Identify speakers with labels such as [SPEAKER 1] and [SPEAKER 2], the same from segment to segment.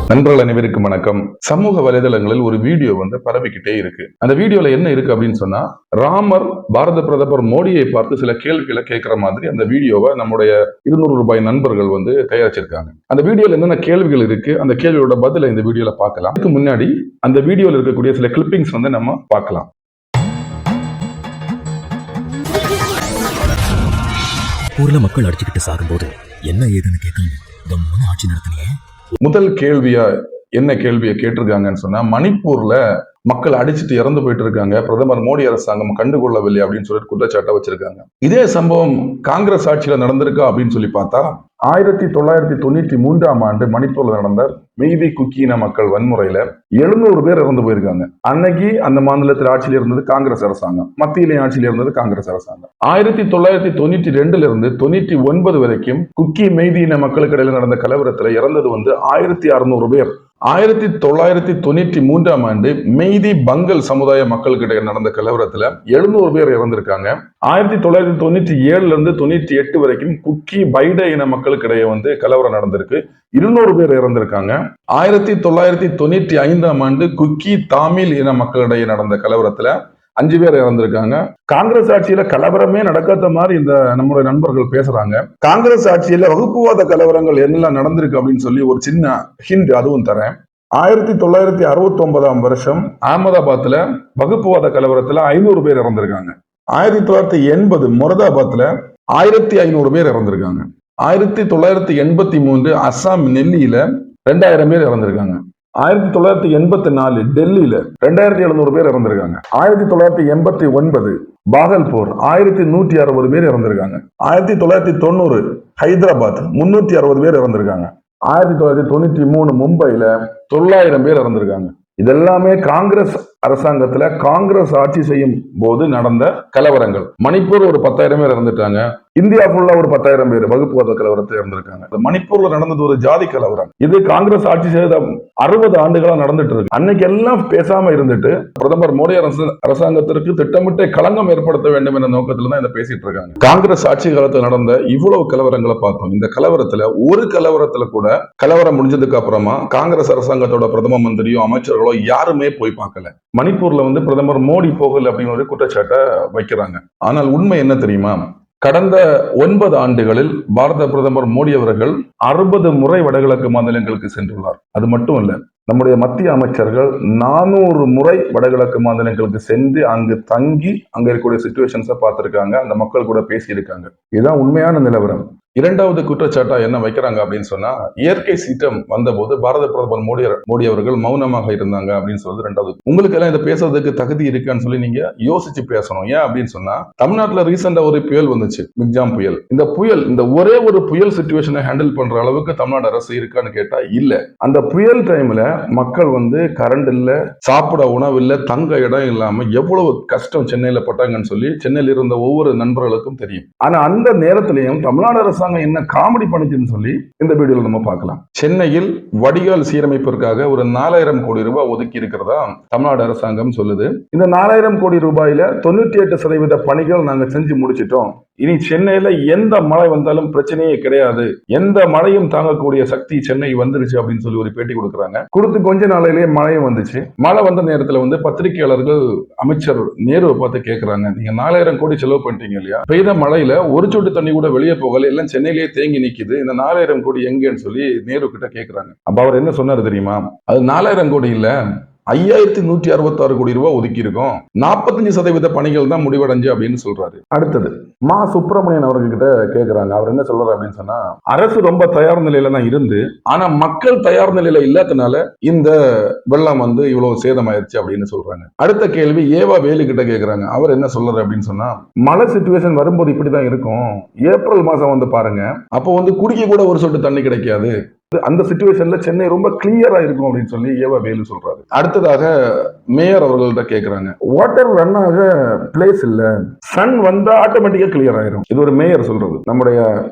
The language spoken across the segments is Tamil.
[SPEAKER 1] நண்பர்கள் அனைவருக்கும் வணக்கம். சமூக வலைதளங்களில் ஒரு வீடியோ பரவிக்கிட்டே இருக்கு. அந்த வீடியோல என்ன இருக்கு அப்படின்னு சொன்னா, ராமர் பாரத பிரதமர் மோடியை பார்த்து சில கேள்விகளை கேட்கிற மாதிரி அந்த வீடியோவை நம்முடைய 200 ரூபாய் நண்பர்கள் தயாரிச்சிருக்காங்க. அந்த வீடியோல என்னென்ன கேள்விகள் இருக்கு, அந்த கேள்வியோட பதிலை இந்த வீடியோல பார்க்கலாம். அதுக்கு முன்னாடி அந்த வீடியோல இருக்கக்கூடிய சில கிளிப்பிங்ஸ் நம்ம பார்க்கலாம்.
[SPEAKER 2] ஊர்ல மக்கள் அடிச்சுக்கிட்டு சாகும்போது என்ன ஏதுன்னு கேட்காம ஆட்சி நடத்தினியே.
[SPEAKER 1] முதல் கேள்வியா என்ன கேள்வியை கேட்டிருக்காங்கன்னு சொன்னா, மணிப்பூர்ல மக்கள் அடிச்சுட்டு இறந்து போயிட்டு இருக்காங்க, பிரதமர் மோடி அரசாங்கம் கண்டுகொள்ளவில்லை அப்படின்னு சொல்லிட்டு குற்றச்சாட்டை வச்சிருக்காங்க. இதே சம்பவம் காங்கிரஸ் ஆட்சியில நடந்திருக்கா அப்படின்னு சொல்லி பார்த்தா 1993 மணிப்பூர்ல நடந்த மெய்தி குக்கி இன மக்கள் வன்முறையில 700 பேர் இறந்து போயிருக்காங்க. அன்னைக்கு அந்த மாநிலத்தில் ஆட்சியில் இருந்தது காங்கிரஸ் அரசாங்கம், மத்தியிலே ஆட்சியில் இருந்தது காங்கிரஸ் அரசாங்கம். 1992 இருந்து 99 வரைக்கும் குக்கி மெய்தி இன மக்களுக்கு இடையில நடந்த கலவரத்துல இறந்தது 1600 பேர். 1993 மெய்தி பங்கல் சமுதாய மக்களுக்கு இடையே நடந்த கலவரத்துல 700 பேர் இறந்திருக்காங்க. 1997 இருந்து 98 வரைக்கும் குக்கி பைட இன மக்களுக்கு இடையே கலவரம் நடந்திருக்கு, 200 பேர் இறந்திருக்காங்க. 1995 குக்கி தாமில் இன மக்களிடையே நடந்த கலவரத்துல 5 பேர் இறந்திருக்காங்க. காங்கிரஸ் ஆட்சியில கலவரமே நடக்காத மாதிரி இந்த நம்முடைய நண்பர்கள் பேசுறாங்க. காங்கிரஸ் ஆட்சியில வகுப்புவாத கலவரங்கள் என்னெல்லாம் நடந்திருக்கு அப்படின்னு சொல்லி ஒரு சின்ன ஹிண்ட் அதுவும் தரேன். 1969 அகமதாபாத்ல வகுப்புவாத கலவரத்துல 500 பேர் இறந்திருக்காங்க. 1980 மொரதாபாத்ல 1500 பேர் இறந்திருக்காங்க. 1983 அஸ்ஸாம் நெல்லியில 2000 பேர் இறந்திருக்காங்க. 1984 டெல்லியில 2700 பேர் இறந்திருக்காங்க. 1989 பாகல்பூர் 1160 பேர் இறந்திருக்காங்க. 1990 ஹைதராபாத் 360 பேர் இறந்திருக்காங்க. 1993 மும்பைல 900 பேர் இறந்திருக்காங்க. இதெல்லாமே காங்கிரஸ் அரசாங்கத்துல காங்கிரஸ் ஆட்சி செய்யும் போது நடந்த கலவரங்கள். மணிப்பூர் ஒரு 10,000 பேர் இறந்துட்டாங்க. இந்தியா ஃபுல்லா ஒரு 10,000 பேர் வகுப்புவாத கலவரத்தில் இறந்திருக்காங்க. மணிப்பூர்ல நடந்தது ஒரு ஜாதி கலவரம். இது காங்கிரஸ் ஆட்சி செய்த 60 ஆண்டுகளா நடந்துட்டு இருக்கு. அன்னைக்கு எல்லாம் பேசாம இருந்துட்டு பிரதமர் மோடி அரசாங்கத்திற்கு திட்டமிட்ட களங்கம் ஏற்படுத்த வேண்டும் என்ற நோக்கத்துல தான் இதை பேசிட்டு இருக்காங்க. காங்கிரஸ் ஆட்சி காலத்தில் நடந்த இவ்வளவு கலவரங்களை பார்த்தோம். இந்த கலவரத்துல ஒரு கலவரத்துல கூட கலவரம் முடிஞ்சதுக்கு அப்புறமா காங்கிரஸ் அரசாங்கத்தோட பிரதம மந்திரியோ அமைச்சர்களோ யாருமே போய் பார்க்கல. மணிப்பூர்ல பிரதமர் மோடி போகல அப்படின்னு ஒரு குற்றச்சாட்டை வைக்கிறாங்க. ஆனால் உண்மை என்ன தெரியுமா? கடந்த 9 ஆண்டுகளில் பாரத பிரதமர் மோடி அவர்கள் 60 முறை வடகிழக்கு மாநிலங்களுக்கு சென்றுள்ளார். அது மட்டும் இல்ல, நம்முடைய மத்திய அமைச்சர்கள் 400 முறை வடகிழக்கு மாநிலங்களுக்கு சென்று அங்கு தங்கி அங்க இருக்கக்கூடிய சிச்சுவேஷன்ஸை பார்த்திருக்காங்க, அந்த மக்கள் கூட பேசியிருக்காங்க. இதுதான் உண்மையான நிலவரம். இரண்டாவது குற்றச்சாட்டா என்ன வைக்கிறாங்க அப்படின்னு சொன்னா, இயற்கை சீற்றம் வந்தபோது பாரத பிரதமர் மோடி அவர்கள் மௌனமாக இருந்தாங்க அப்படின்னு சொல்றது ரெண்டாவது. உங்களுக்கு எல்லாம் இதை பேசுறதுக்கு தகுதி இருக்கான்னு சொல்லி நீங்க யோசிச்சு பேசணும். ஏன் அப்படின்னு சொன்னா, தமிழ்நாட்டுல ரீசெண்டா ஒரு புயல் வந்துச்சு, மிக்ஜாம் புயல். இந்த ஒரே ஒரு புயல் சிச்சுவேஷனை ஹேண்டில் பண்ற அளவுக்கு தமிழ்நாடு அரசு இருக்கான்னு கேட்டா இல்ல. அந்த புயல் டைம்ல மக்கள் கரண்ட் இல்ல, சாப்பிட உணவு இல்ல, தங்க இடம் இல்லாம எவ்வளவு கஷ்டம் சென்னையில பட்டாங்கன்னு சொல்லி சென்னையில் இருந்த ஒவ்வொரு நண்பர்களுக்கும் தெரியும். ஆனா அந்த நேரத்திலையும் தமிழ்நாடு அரசு என்ன காமெடி பண்ணிச்சுன்னு சொல்லி இந்த வீடியோல நம்ம பார்க்கலாம். சென்னையில் வடிகால் சீரமைப்பிற்காக ஒரு 4000 கோடி ரூபாய் ஒதுக்கி இருக்கிறதா தமிழ்நாடு அரசாங்கம் சொல்லுது. இந்த 4000 கோடி ரூபாயில 98% பணிகள் நாங்க செஞ்சு முடிச்சிட்டோம். இனி சென்னையில எந்த மழை வந்தாலும் பிரச்சனையே கிடையாது, எந்த மழையும் தாங்கக்கூடிய சக்தி சென்னை வந்துருச்சு அப்படின்னு சொல்லி ஒரு பேட்டி கொடுக்குறாங்க. கொடுத்து கொஞ்ச நாளையிலேயே மழையும் வந்துச்சு. மழை வந்த நேரத்துல பத்திரிகையாளர்கள் அமைச்சர் நேருவை பார்த்து கேட்கிறாங்க, நீங்க 4000 கோடி செலவு பண்ணிட்டீங்க இல்லையா, பெய்த மழையில ஒரு சொட்டு தண்ணி கூட வெளியே போகல, எல்லாம் சென்னையிலேயே தேங்கி நிக்குது, இந்த 4000 கோடி எங்கன்னு சொல்லி நேரு கிட்ட கேட்கிறாங்க. அப்ப அவர் என்ன சொன்னாரு தெரியுமா? அது 4000 கோடி இல்ல, 5166 கோடி ரூபாய் ஒதுக்கி இருக்கோம், 45% பணிகள் தான் முடிவடைஞ்சு அப்படின்னு சொல்றாரு. அடுத்தது மா சுப்பிரமணியன் அவர்கிட்ட கேட்கிறாங்க. அவர் என்ன சொல்றாரு அப்படின்னு சொன்னா, அரசு ரொம்ப தயார் நிலையில தான் இருந்து, ஆனா மக்கள் தயார் நிலையில இல்லாதனால இந்த வெள்ளம் இவ்வளவு சேதமாயிருச்சு அப்படின்னு சொல்றாங்க. அடுத்த கேள்வி ஏவா வேலு கிட்ட கேட்கிறாங்க. அவர் என்ன சொல்றாரு அப்படின்னு சொன்னா, மழை சிச்சுவேஷன் வரும்போது இப்படிதான் இருக்கும், ஏப்ரல் மாசம் பாருங்க, அப்போ குடிக்க கூட ஒரு சொட்டு தண்ணி கிடைக்காது, அந்த சிச்சுவேஷன்ல சென்னை ரொம்ப கிளியரா இருக்கும் அப்படின்னு சொல்லி ஏவா வேலு சொல்றாரு. அடுத்ததாக மேயர் அவர்கள்ட்ட கேட்கிறாங்க, வாட்டர் ரன் ஆக பிளேஸ் இல்ல, சன் வந்தா ஆட்டோமேட்டிக்கா கிளியர் ஆயிரும். இது ஒரு மேயர் சொல்றது. நம்முடைய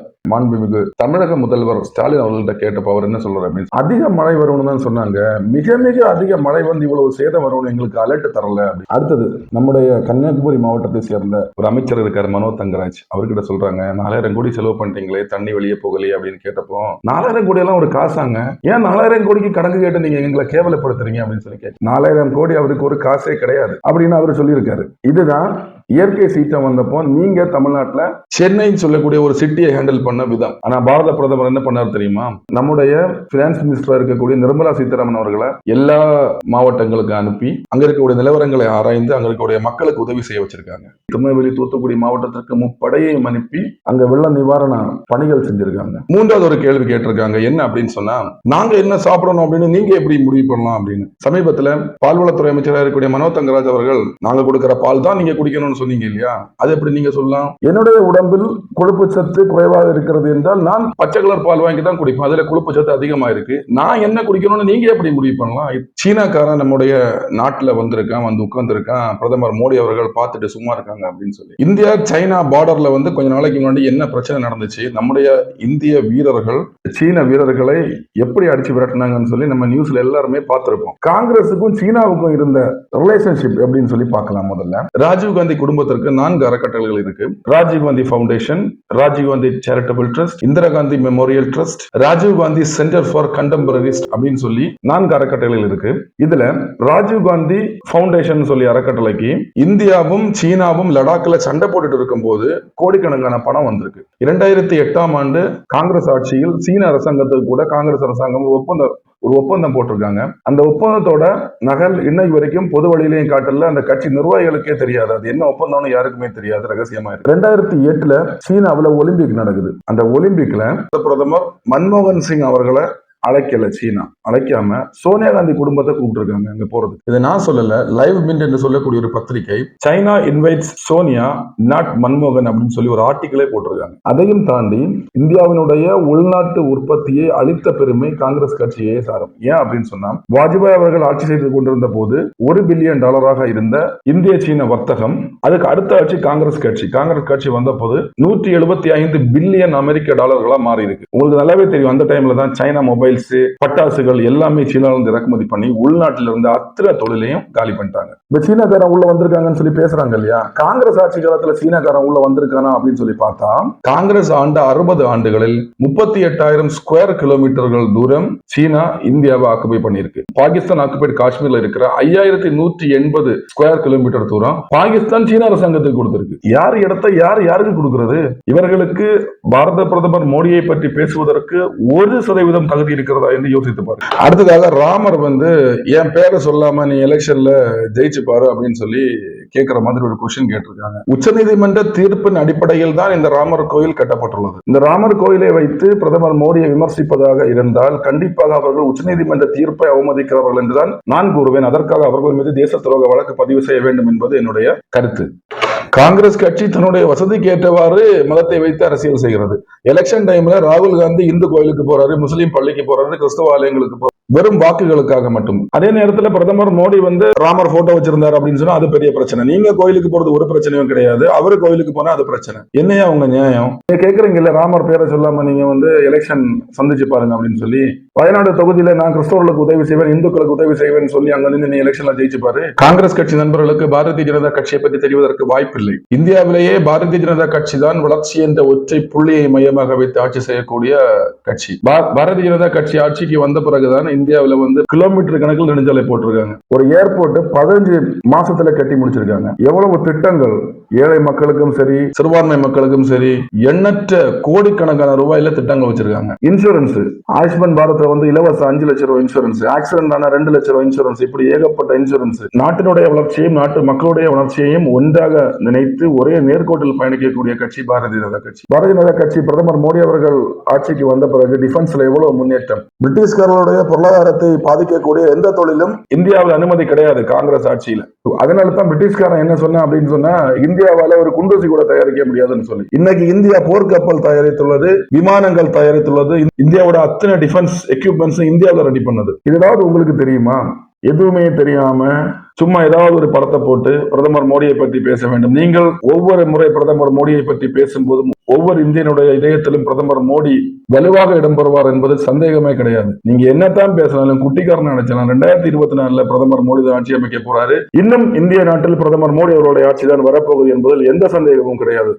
[SPEAKER 1] மாண்புமிகு தமிழக முதல்வர் ஸ்டாலின் அவர்கள்ட்ட கேட்டப்ப அவர் என்ன சொல்றாரு அப்படின்னு, அதிக மழை வரும்னு தான் சொன்னாங்க, மிக மிக அதிக மழை வந்து இவ்வளவு சேதம் வரும்னு எங்களுக்கு அலர்ட் தரல. அடுத்தது நம்முடைய கன்னியாகுமரி மாவட்டத்தை சேர்ந்த ஒரு அமைச்சர் இருக்காரு மனோ தங்கராஜ், அவர்கிட்ட சொல்றாங்க 4000 கோடி செலவு பண்ணிட்டீங்களே தண்ணி வெளியே போகலையே அப்படின்னு கேட்டப்போ, 4000 கோடி எல்லாம் ஒரு காசாங்க, ஏன் 4000 கோடிக்கு கணக்கு கேட்டு நீங்க எங்களை கேவலப்படுத்துறீங்க அப்படின்னு சொல்லி கேட்டு, 4000 கோடி அவருக்கு ஒரு காசே கிடையாது அப்படின்னு அவர் சொல்லியிருக்காரு. இதுதான் இயற்கை சீற்றம் வந்தப்போ நீங்க தமிழ்நாட்டுல சென்னை சொல்லக்கூடிய ஒரு சிட்டியை ஹேண்டில் பண்ண விதம். ஆனா பாரத பிரதமர் என்ன பண்ணார் தெரியுமா, நம்முடைய பினான்ஸ் மினிஸ்டரா இருக்கக்கூடிய நிர்மலா சீதாராமன் அவர்களை எல்லா மாவட்டங்களுக்கு அனுப்பி அங்க இருக்கக்கூடிய நிலவரங்களை ஆராய்ந்து அங்க இருக்கக்கூடிய மக்களுக்கு உதவி செய்ய வச்சிருக்காங்க. திருநெல்வேலி தூத்துக்குடி மாவட்டத்திற்கு முப்படையையும் அனுப்பி அங்க வெள்ள நிவாரண பணிகள் செஞ்சிருக்காங்க. மூன்றாவது ஒரு கேள்வி கேட்டிருக்காங்க, என்ன அப்படின்னு சொன்னா, நாங்க என்ன சாப்பிடணும் அப்படின்னு நீங்க எப்படி முடிவு பண்ணலாம் அப்படின்னு. சமீபத்துல பால்வளத்துறை அமைச்சராக இருக்கக்கூடிய மனோ தங்கராஜ் அவர்கள், நாங்க கொடுக்கிற பால் தான் நீங்க குடிக்கணும் சொன்னீங்க இல்லையா, அது எப்படி நீங்க சொல்லலாம், என்னுடைய உடம்பில் கொழுப்பு சத்து குறைவாக இருக்கிறது என்றால் நான் பச்சை கலர் பால் வாங்கி தான் குடிப்பேன், அதுல கொழுப்பு சத்து அதிகமா இருக்கு, நான் என்ன குடிக்கணும்னு நீங்க எப்படி முடிவு பண்ணலாம். சீனாக்காரன் நம்முடைய நாட்டுல வந்திருக்கான், வந்து உட்கார்ந்துருக்கான், பிரதமர் மோடி அவர்கள் பார்த்துட்டு சும்மா இருக்காங்க அப்படின்னு சொல்லி. இந்தியா சைனா பார்டர்ல வந்து கொஞ்ச நாளைக்கு முன்னாடி என்ன பிரச்சனை நடந்துச்சு, நம்முடைய இந்திய வீரர்கள் சீன வீரர்களை எப்படி அடிச்சு விரட்டினாங்கன்னு சொல்லி நம்ம நியூஸ்ல எல்லாருமே பார்த்திருப்போம். காங்கிரசுக்கும் சீனாவுக்கும் இருந்த ரிலேஷன்ஷிப் அப்படின்னு சொல்லி பார்க்கலாம். முதல்ல ராஜீவ்காந்தி குடும்பத்திற்கு 4 அறக்கட்டளைகள் இருக்கு. Rajiv Gandhi foundation, Rajiv Gandhi charitable trust, Indira Gandhi memorial trust, Rajiv Gandhi centre for contemporaries அப்படின்னு சொல்லி 4 அறக்கட்டளைகள் இருக்கு. இதுல ராஜீவ்காந்தி ஃபவுண்டேஷன் சொல்லி அறக்கட்டளைக்கு இந்தியாவும் சீனாவும் லடாக்ல சண்டை போட்டுட்டு இருக்கும் போது கோடிக்கணக்கான பணம் வந்திருக்கு. 2008ஆம் ஆண்டு காங்கிரஸ் ஆட்சியில் சீன அரசாங்கத்துக்கு கூட காங்கிரஸ் அரசாங்கம் ஒரு ஒப்பந்தம் போட்டிருக்காங்க. அந்த ஒப்பந்தத்தோட நகல் இன்னைக்கு வரைக்கும் பொது வழியிலையும் காட்டல, அந்த கட்சி நிர்வாகிகளுக்கே தெரியாது, அது என்ன ஒப்பந்தம்னு யாருக்குமே தெரியாது, ரகசியமா இருக்கு. 2008ல சீனாவுல ஒலிம்பிக் நடக்குது. அந்த ஒலிம்பிக்ல பிரதமர் மன்மோகன் சிங் அவர்களை அழைக்கல, சீனா அழைக்காம சோனியா காந்தி குடும்பத்தை கூப்பிட்டுருக்காங்க அங்க போறது. இதை நான் சொல்லல, லைவ் மின்ட் என்று சொல்லக்கூடிய ஒரு பத்திரிகை சைனா இன்வைட்ஸ் சோனியா நாட் மன்மோகன் அப்படின்னு சொல்லி ஒரு ஆர்டிகிளே போட்டிருக்காங்க. அதையும் தாண்டி இந்தியாவினுடைய உள்நாட்டு உற்பத்தியை அளித்த பெருமை காங்கிரஸ் கட்சியே சாரும். ஏன் அப்படின்னு சொன்னா, வாஜ்பாய் அவர்கள் ஆட்சி செய்து கொண்டிருந்த போது $1 பில்லியன் இருந்த இந்திய சீன வர்த்தகம், அதுக்கு அடுத்த ஆட்சி காங்கிரஸ் கட்சி வந்த போது $175 பில்லியன் அமெரிக்க மாறி இருக்கு. உங்களுக்கு நல்லாவே தெரியும், அந்த டைம்ல தான் சைனா மொபைல் பட்டாசுகள் எல்லாமே சீனால இருந்து இறக்குமதி பண்ணி உள்நாட்டில இருந்து அத்தனை தொழிலையும் காலி பண்ணிட்டாங்க. இப்ப சீனாக்காரன் உள்ள வந்திருக்காங்கன்னு சொல்லி பேசுறாங்க இல்லையா, காங்கிரஸ் ஆட்சி காலத்துல சீனாக்காரன் உள்ள வந்திருக்கானா அப்படின்னு சொல்லி பார்த்தா, காங்கிரஸ் ஆண்ட 60 ஆண்டுகளில் 38,000 ஸ்கொயர் கிலோமீட்டர்கள் தூரம் சீனா இந்தியாவை ஆக்குபை பண்ணியிருக்கு. பாகிஸ்தான் ஆக்குபைட் காஷ்மீர்ல இருக்கிற 5,180 ஸ்கொயர் கிலோமீட்டர் தூரம் பாகிஸ்தான் சீனா அரசாங்கத்துக்கு கொடுத்திருக்கு. யார் இடத்தை யாருக்கு கொடுக்கிறது? இவர்களுக்கு பாரத பிரதமர் மோடியை பற்றி பேசுவதற்கு 1% தகுதி இருக்கிறதா என்று யோசித்து பாரு. அடுத்ததாக ராமர் வந்து என் பேரை சொல்லாம நீ எலெக்ஷன்ல ஜெயிச்சு பாரு அப்படின்னு சொல்லி கேட்கிற மாதிரி ஒரு கொஸ்டின் கேட்டிருக்காங்க. உச்சநீதிமன்ற தீர்ப்பின் அடிப்படையில் தான் இந்த ராமர் கோயில் கட்டப்பட்டுள்ளது. இந்த ராமர் கோயிலை வைத்து பிரதமர் மோடியை விமர்சிப்பதாக இருந்தால் கண்டிப்பாக அவர்கள் உச்சநீதிமன்ற தீர்ப்பை அவமதிக்கிறார்கள் என்றுதான் நான் கூறுவேன். அதற்காக அவர்கள் மீது தேச துரோக வழக்கு பதிவு செய்ய வேண்டும் என்பது என்னுடைய கருத்து. காங்கிரஸ் கட்சி தன்னுடைய வசதிக்கு ஏற்றவாறு மதத்தை வைத்து அரசியல் செய்கிறது. எலெக்ஷன் டைம்ல ராகுல் காந்தி இந்து கோயிலுக்கு போறாரு, முஸ்லீம் பள்ளிக்கு போறாரு, கிறிஸ்தவ ஆலயங்களுக்கு போறாரு, வெறும் வாக்குகளுக்காக மட்டும். அதே நேரத்தில் பிரதமர் மோடி வந்து ராமர் போட்டோ வச்சிருந்தாரு அப்படின்னு சொன்னா அது பெரிய பிரச்சனை. நீங்க கோயிலுக்கு போறது ஒரு பிரச்சனையும் கிடையாது, அவரு கோயிலுக்கு போனா அது பிரச்சனை. என்னையா உங்க நியாயம்? நீங்க கேக்குறீங்கல்ல, ராமர் பேரை சொல்லாம நீங்க வந்து எலெக்ஷன் சந்திச்சு பாருங்க அப்படின்னு சொல்லி. வயநாடு தொகுதியில நான் கிறிஸ்தவர்களுக்கு உதவி செய்வேன், இந்துக்களுக்கு உதவி செய்வேன் சொல்லி அங்க நின்று நீ எலெக்ஷன்ல ஜெயிச்சு பாரு. காங்கிரஸ் கட்சி நண்பர்களுக்கு பாரதிய ஜனதா கட்சியை பற்றி தெரிவதற்கு வாய்ப்பில்லை. இந்தியாவிலேயே பாரதிய ஜனதா கட்சி தான் வளர்ச்சி என்ற ஒற்றை புள்ளியை மையமாக வைத்து ஆட்சி செய்யக்கூடிய கட்சி. பாரதிய ஜனதா கட்சி ஆட்சிக்கு வந்த பிறகுதான் இந்தியாவில் வந்து கிலோமீட்டர் கணக்கில் நெடுஞ்சாலை போட்டிருக்காங்க. ஒரு ஏர்போர்ட் 15 மாசத்துல கட்டி முடிச்சிருக்காங்க. எவ்வளவு திட்டங்கள் ஏழை மக்களுக்கும் சரி சிறுபான்மை மக்களுக்கும் சரி எண்ணற்ற கோடிக்கணக்கான ரூபாயில திட்டங்கள் வச்சிருக்காங்க. இன்சூரன்ஸ், ஆயுஷ்மான் பாரத்ல வந்து இலவச 5 லட்சம் ரூபாய் இன்சூரன்ஸ், ஆக்சிடென்ட் ஆன 2 லட்சம் ரூபாய் இன்சூரன்ஸ், இப்படி ஏகப்பட்ட இன்சூரன்ஸ். நாட்டினுடைய வளர்ச்சியையும் நாட்டு மக்களுடைய வளர்ச்சியையும் ஒன்றாக நினைத்து ஒரே நேர்கோட்டில் பயணிக்கக்கூடிய கட்சி பாரதிய ஜனதா கட்சி. பாரதிய ஜனதா கட்சி பிரதமர் மோடி அவர்கள் ஆட்சிக்கு வந்த பிறகு டிஃபென்ஸ்ல எவ்வளவு முன்னேற்றம். பிரிட்டிஷ்காரர்களுடைய பொருளாதாரத்தை பாதிக்கக்கூடிய எந்த தொழிலும் இந்தியாவில் அனுமதி கிடையாது காங்கிரஸ் ஆட்சியில. அதனால தான் பிரிட்டிஷ்காரன் என்ன சொன்னா அப்படின்னு சொன்னா, இந்தியாவால ஒரு குண்டூசி கூட தயாரிக்க முடியாதுன்னு சொல்லி. இன்னைக்கு இந்தியா போர்க்கப்பல் தயாரித்துள்ளது, விமானங்கள் தயாரித்துள்ளது. இந்தியாவோட அத்தனை டிஃபென்ஸ் எக்யூப்மெண்ட்ஸ் இந்தியாவில் ரெடி பண்ணது. ஏதாவது உங்களுக்கு தெரியுமா? எதுவுமே தெரியாம சும்மா ஏதாவது ஒரு படத்தை போட்டு பிரதமர் மோடியை பற்றி பேச வேண்டும். நீங்கள் ஒவ்வொரு முறை பிரதமர் மோடியை பற்றி பேசும்போது ஒவ்வொரு இந்தியனுடைய இதயத்திலும் பிரதமர் மோடி வலுவாக இடம்பெறுவார் என்பதில் சந்தேகமே கிடையாது. நீங்க என்னத்தான் பேசினாலும் குட்டிக்காரன் நினைச்சாலும் 2024 பிரதமர் மோடி தான் ஆட்சி அமைக்க போறாரு. இன்னும் இந்திய நாட்டில் பிரதமர் மோடி அவருடைய ஆட்சி தான் வரப்போகுது என்பதில் எந்த சந்தேகமும் கிடையாது.